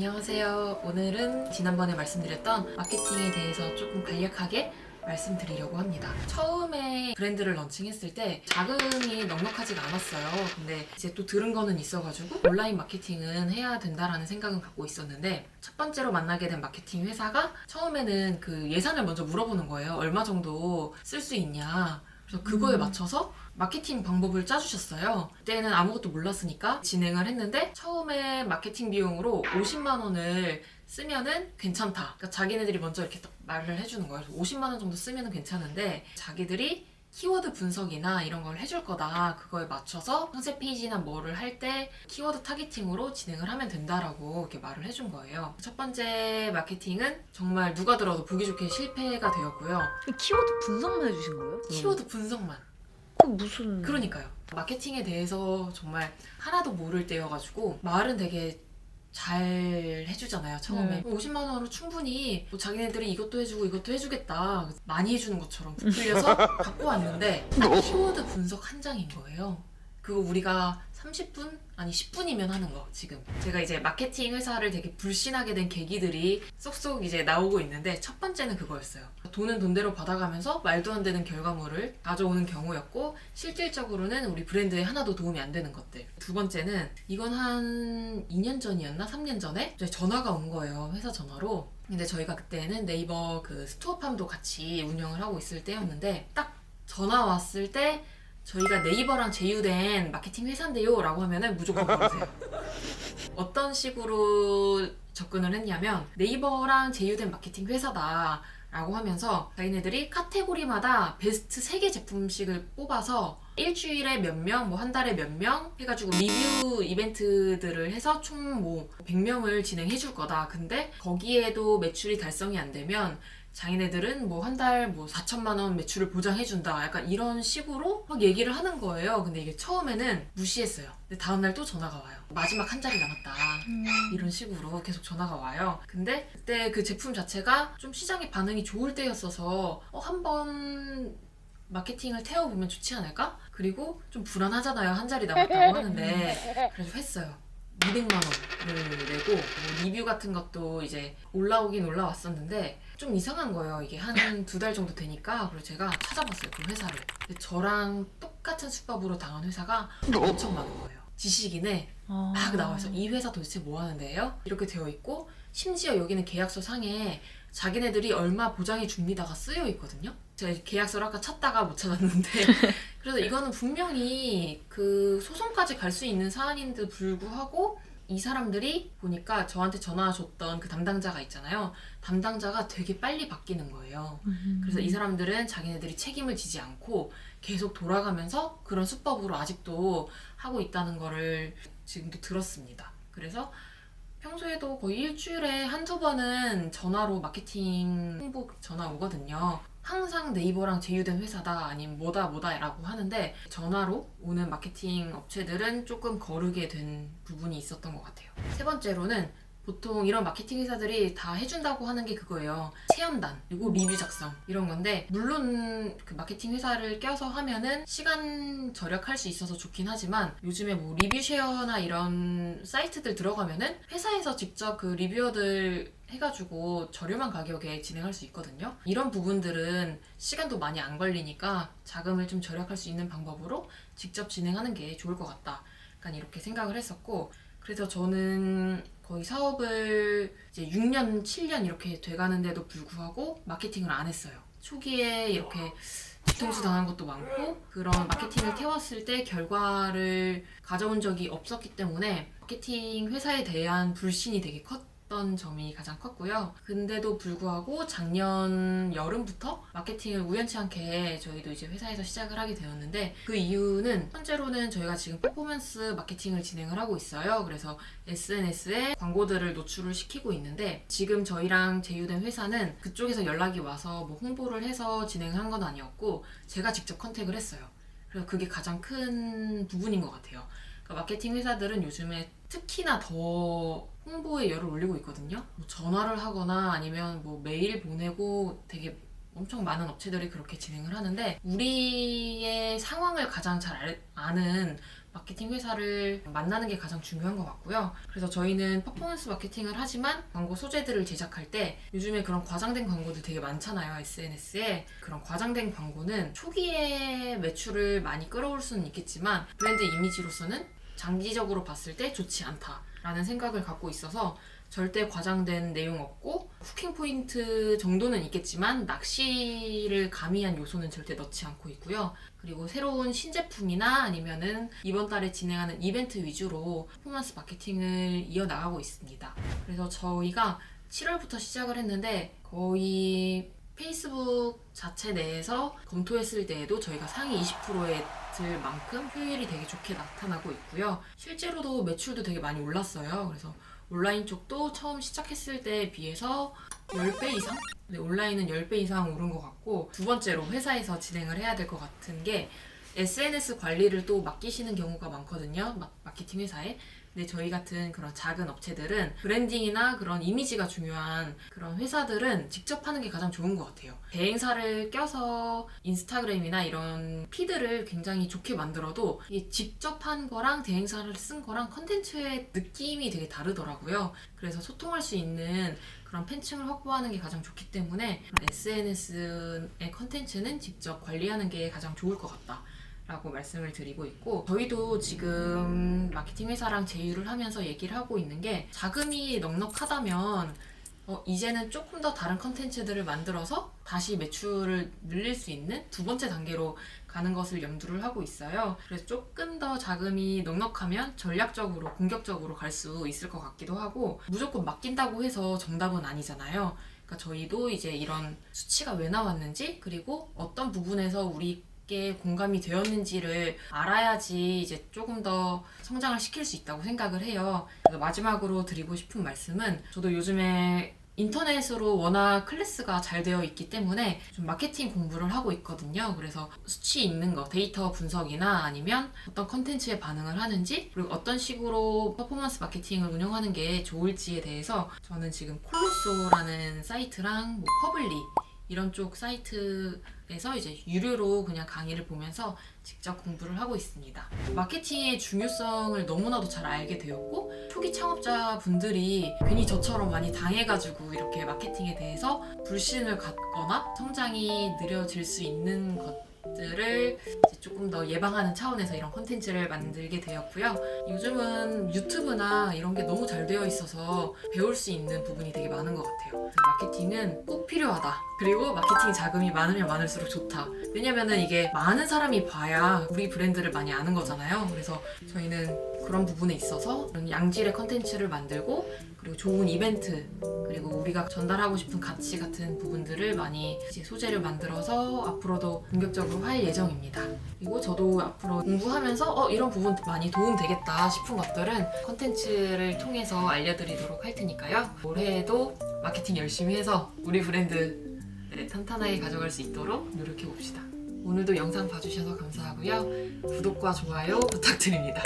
안녕하세요. 오늘은 지난번에 말씀드렸던 마케팅에 대해서 조금 간략하게 말씀드리려고 합니다. 처음에 브랜드를 런칭했을 때 자금이 넉넉하지가 않았어요. 근데 이제 또 들은 거는 있어가지고 온라인 마케팅은 해야 된다라는 생각은 갖고 있었는데, 첫 번째로 만나게 된 마케팅 회사가 처음에는 그 예산을 먼저 물어보는 거예요. 얼마 정도 쓸 수 있냐. 그래서 그거에 맞춰서 마케팅 방법을 짜주셨어요. 그때는 아무것도 몰랐으니까 진행을 했는데, 처음에 마케팅 비용으로 50만 원을 쓰면은 괜찮다. 그러니까 자기네들이 먼저 이렇게 딱 말을 해주는 거예요. 50만 원 정도 쓰면은 괜찮은데, 자기들이 키워드 분석이나 이런 걸 해줄 거다. 그거에 맞춰서 상세 페이지나 뭐를 할 때 키워드 타겟팅으로 진행을 하면 된다라고 이렇게 말을 해준 거예요. 첫 번째 마케팅은 정말 누가 들어도 보기 좋게 실패가 되었고요. 키워드 분석만 해주신 거예요? 키워드 분석만. 그 무슨... 그러니까요. 마케팅에 대해서 정말 하나도 모를 때여가지고 말은 되게 잘 해주잖아요, 처음에. 50만 원으로 충분히 뭐 자기네들이 이것도 해주고 이것도 해주겠다. 많이 해주는 것처럼 부풀려서 갖고 왔는데, 딱 키워드 분석 한 장인 거예요. 그거 우리가 30분? 아니 10분이면 하는 거. 지금 제가 이제 마케팅 회사를 되게 불신하게 된 계기들이 쏙쏙 이제 나오고 있는데, 첫 번째는 그거였어요. 돈은 돈대로 받아가면서 말도 안 되는 결과물을 가져오는 경우였고, 실질적으로는 우리 브랜드에 하나도 도움이 안 되는 것들. 두 번째는, 이건 한 2년 전이었나? 3년 전에 전화가 온 거예요, 회사 전화로. 근데 저희가 그때는 네이버 그 스토어팜도 같이 운영을 하고 있을 때였는데, 딱 전화 왔을 때 저희가 네이버랑 제휴된 마케팅 회사인데요 라고 하면은 무조건 걸으세요. 어떤 식으로 접근을 했냐면, 네이버랑 제휴된 마케팅 회사다 라고 하면서 자기네들이 카테고리마다 베스트 3개 제품씩을 뽑아서 일주일에 몇 명, 뭐 한 달에 몇 명 해가지고 리뷰 이벤트들을 해서 총 뭐 100명을 진행해 줄 거다. 근데 거기에도 매출이 달성이 안 되면 자기네들은 뭐 한 달 뭐 4천만 원 매출을 보장해준다. 약간 이런 식으로 막 얘기를 하는 거예요. 근데 이게 처음에는 무시했어요. 근데 다음날 또 전화가 와요. 마지막 한 자리 남았다. 이런 식으로 계속 전화가 와요. 근데 그때 그 제품 자체가 좀 시장의 반응이 좋을 때였어서 한번 마케팅을 태워보면 좋지 않을까? 그리고 좀 불안하잖아요, 한 자리 남았다고 하는데. 그래서 했어요. 200만 원을 내고, 뭐 리뷰 같은 것도 이제 올라오긴 올라왔었는데 좀 이상한 거예요. 이게 한 2달 정도 되니까. 그래서 제가 찾아봤어요, 그 회사를. 근데 저랑 똑같은 수법으로 당한 회사가 엄청 많은 거예요. 지식인에 막 나와서 이 회사 도대체 뭐 하는 데예요? 이렇게 되어 있고, 심지어 여기는 계약서 상에 자기네들이 얼마 보장해 줍니다가 쓰여 있거든요. 제가 계약서를 아까 찾다가 못 찾았는데 그래서 이거는 분명히 그 소송까지 갈 수 있는 사안인데도 불구하고, 이 사람들이 보니까 저한테 전화 줬던 그 담당자가 있잖아요. 담당자가 되게 빨리 바뀌는 거예요. 그래서 이 사람들은 자기네들이 책임을 지지 않고 계속 돌아가면서 그런 수법으로 아직도 하고 있다는 거를 지금도 들었습니다. 그래서 평소에도 거의 일주일에 한두 번은 전화로 마케팅 홍보 전화 오거든요. 항상 네이버랑 제휴된 회사다, 아니면 뭐다 라고 하는데, 전화로 오는 마케팅 업체들은 조금 거르게 된 부분이 있었던 것 같아요. 세 번째로는, 보통 이런 마케팅 회사들이 다 해준다고 하는 게 그거예요. 체험단, 그리고 리뷰 작성, 이런 건데, 물론 그 마케팅 회사를 껴서 하면은 시간 절약할 수 있어서 좋긴 하지만, 요즘에 뭐 리뷰 쉐어나 이런 사이트들 들어가면은 회사에서 직접 그 리뷰어들 해가지고 저렴한 가격에 진행할 수 있거든요. 이런 부분들은 시간도 많이 안 걸리니까 자금을 좀 절약할 수 있는 방법으로 직접 진행하는 게 좋을 것 같다. 약간 이렇게 생각을 했었고, 그래서 저는 거의 사업을 이제 6년, 7년 이렇게 돼가는데도 불구하고 마케팅을 안 했어요. 초기에 이렇게 뒤통수 당한 것도 많고, 그런 마케팅을 태웠을 때 결과를 가져온 적이 없었기 때문에 마케팅 회사에 대한 불신이 되게 컸던 점이 가장 컸고요. 근데도 불구하고 작년 여름부터 마케팅을 우연치 않게 저희도 이제 회사에서 시작을 하게 되었는데, 그 이유는 현재로는 저희가 지금 퍼포먼스 마케팅을 진행을 하고 있어요. 그래서 SNS에 광고들을 노출을 시키고 있는데, 지금 저희랑 제휴된 회사는 그쪽에서 연락이 와서 뭐 홍보를 해서 진행한 건 아니었고, 제가 직접 컨택을 했어요. 그래서 그게 가장 큰 부분인 것 같아요. 그러니까 마케팅 회사들은 요즘에 특히나 더 홍보에 열을 올리고 있거든요. 뭐 전화를 하거나 아니면 뭐 메일 보내고 되게 엄청 많은 업체들이 그렇게 진행을 하는데 우리의 상황을 가장 잘 아는 마케팅 회사를 만나는 게 가장 중요한 것 같고요. 그래서 저희는 퍼포먼스 마케팅을 하지만 광고 소재들을 제작할 때 요즘에 그런 과장된 광고들 되게 많잖아요. SNS에. 그런 과장된 광고는 초기에 매출을 많이 끌어올 수는 있겠지만 브랜드 이미지로서는 장기적으로 봤을 때 좋지 않다라는 생각을 갖고 있어서 절대 과장된 내용 없고 후킹 포인트 정도는 있겠지만 낚시를 가미한 요소는 절대 넣지 않고 있고요. 그리고 새로운 신제품이나 아니면은 이번 달에 진행하는 이벤트 위주로 퍼포먼스 마케팅을 이어나가고 있습니다. 그래서 저희가 7월부터 시작을 했는데 거의 페이스북 자체 내에서 검토했을 때에도 저희가 상위 20%에 들 만큼 효율이 되게 좋게 나타나고 있고요. 실제로도 매출도 되게 많이 올랐어요. 그래서 온라인 쪽도 처음 시작했을 때에 비해서 10배 이상? 네, 온라인은 10배 이상 오른 것 같고 두 번째로 회사에서 진행을 해야 될 것 같은 게 SNS 관리를 또 맡기시는 경우가 많거든요. 마케팅 회사에. 근데 저희 같은 그런 작은 업체들은 브랜딩이나 그런 이미지가 중요한 그런 회사들은 직접 하는 게 가장 좋은 것 같아요. 대행사를 껴서 인스타그램이나 이런 피드를 굉장히 좋게 만들어도 이게 직접 한 거랑 대행사를 쓴 거랑 컨텐츠의 느낌이 되게 다르더라고요. 그래서 소통할 수 있는 그런 팬층을 확보하는 게 가장 좋기 때문에 SNS의 컨텐츠는 직접 관리하는 게 가장 좋을 것 같다. 라고 말씀을 드리고 있고 저희도 지금 마케팅 회사랑 제휴를 하면서 얘기를 하고 있는 게 자금이 넉넉하다면 이제는 조금 더 다른 컨텐츠들을 만들어서 다시 매출을 늘릴 수 있는 두 번째 단계로 가는 것을 염두를 하고 있어요. 그래서 조금 더 자금이 넉넉하면 전략적으로 공격적으로 갈 수 있을 것 같기도 하고 무조건 맡긴다고 해서 정답은 아니잖아요. 그러니까 저희도 이제 이런 수치가 왜 나왔는지 그리고 어떤 부분에서 우리 공감이 되었는지를 알아야지 이제 조금 더 성장을 시킬 수 있다고 생각을 해요. 그래서 마지막으로 드리고 싶은 말씀은 저도 요즘에 인터넷으로 워낙 클래스가 잘 되어 있기 때문에 좀 마케팅 공부를 하고 있거든요. 그래서 수치 있는 거, 데이터 분석이나 아니면 어떤 컨텐츠에 반응을 하는지 그리고 어떤 식으로 퍼포먼스 마케팅을 운영하는 게 좋을지에 대해서 저는 지금 콜로소라는 사이트랑 뭐 퍼블리 이런 쪽 사이트에서 이제 유료로 그냥 강의를 보면서 직접 공부를 하고 있습니다. 마케팅의 중요성을 너무나도 잘 알게 되었고 초기 창업자분들이 괜히 저처럼 많이 당해가지고 이렇게 마케팅에 대해서 불신을 갖거나 성장이 느려질 수 있는 것들을 이제 조금 더 예방하는 차원에서 이런 콘텐츠를 만들게 되었고요. 요즘은 유튜브나 이런 게 너무 잘 되어 있어서 배울 수 있는 부분이 되게 많은 것 같아요. 마케팅은 꼭 필요하다. 그리고 마케팅 자금이 많으면 많을수록 좋다. 왜냐면은 이게 많은 사람이 봐야 우리 브랜드를 많이 아는 거잖아요. 그래서 저희는 그런 부분에 있어서 그런 양질의 컨텐츠를 만들고 그리고 좋은 이벤트 그리고 우리가 전달하고 싶은 가치 같은 부분들을 많이 이제 소재를 만들어서 앞으로도 본격적으로 할 예정입니다. 그리고 저도 앞으로 공부하면서 이런 부분 많이 도움 되겠다 싶은 것들은 컨텐츠를 통해서 알려드리도록 할 테니까요. 올해에도 마케팅 열심히 해서 우리 브랜드 탄탄하게 가져갈 수 있도록 노력해 봅시다. 오늘도 영상 봐주셔서 감사하고요. 구독과 좋아요 부탁드립니다.